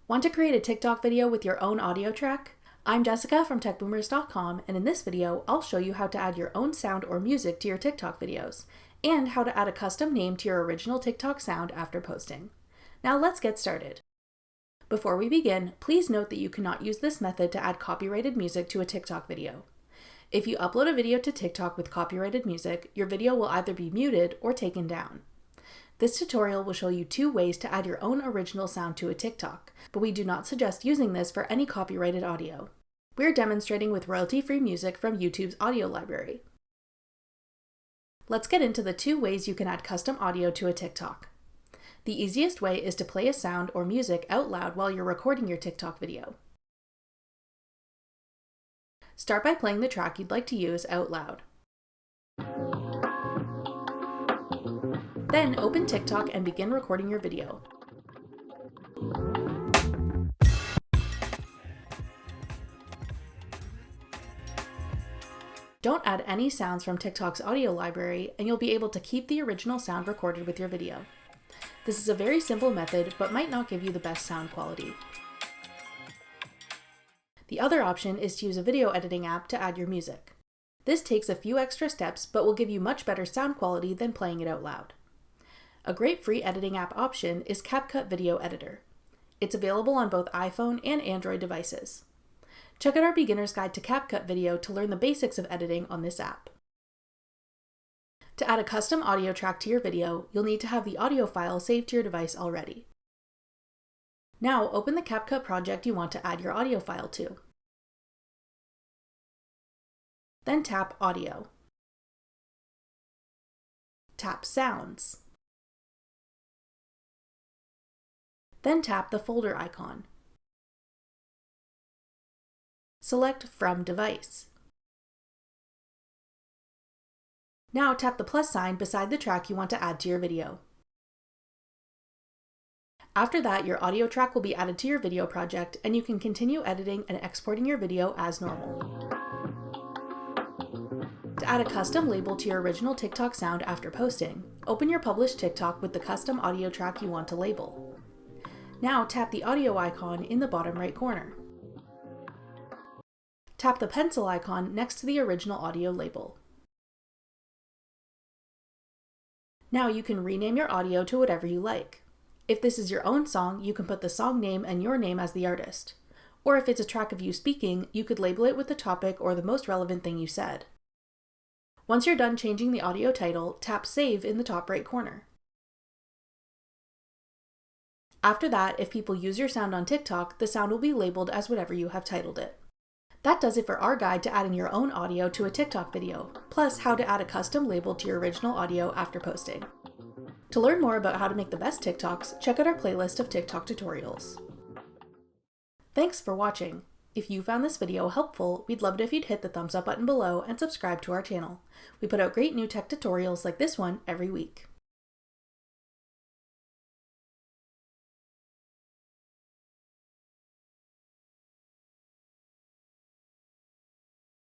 Want to create a TikTok video with your own audio track? I'm Jessica from techboomers.com, and in this video, I'll show you how to add your own sound or music to your TikTok videos, and how to add a custom name to your original TikTok sound after posting. Now let's get started. Before we begin, please note that you cannot use this method to add copyrighted music to a TikTok video. If you upload a video to TikTok with copyrighted music, your video will either be muted or taken down. This tutorial will show you 2 ways to add your own original sound to a TikTok, but we do not suggest using this for any copyrighted audio. We're demonstrating with royalty-free music from YouTube's audio library. Let's get into the 2 ways you can add custom audio to a TikTok. The easiest way is to play a sound or music out loud while you're recording your TikTok video. Start by playing the track you'd like to use out loud. Then open TikTok and begin recording your video. Don't add any sounds from TikTok's audio library, and you'll be able to keep the original sound recorded with your video. This is a very simple method, but might not give you the best sound quality. The other option is to use a video editing app to add your music. This takes a few extra steps, but will give you much better sound quality than playing it out loud. A great free editing app option is CapCut Video Editor. It's available on both iPhone and Android devices. Check out our beginner's guide to CapCut Video to learn the basics of editing on this app. To add a custom audio track to your video, you'll need to have the audio file saved to your device already. Now open the CapCut project you want to add your audio file to. Then tap Audio. Tap Sounds. Then tap the folder icon. Select From Device. Now tap the plus sign beside the track you want to add to your video. After that, your audio track will be added to your video project, and you can continue editing and exporting your video as normal. To add a custom label to your original TikTok sound after posting, open your published TikTok with the custom audio track you want to label. Now tap the audio icon in the bottom right corner. Tap the pencil icon next to the original audio label. Now you can rename your audio to whatever you like. If this is your own song, you can put the song name and your name as the artist. Or if it's a track of you speaking, you could label it with the topic or the most relevant thing you said. Once you're done changing the audio title, tap Save in the top right corner. After that, if people use your sound on TikTok, the sound will be labeled as whatever you have titled it. That does it for our guide to adding your own audio to a TikTok video, plus how to add a custom label to your original audio after posting. To learn more about how to make the best TikToks, check out our playlist of TikTok tutorials. Thanks for watching. If you found this video helpful, we'd love it if you'd hit the thumbs up button below and subscribe to our channel. We put out great new tech tutorials like this one every week.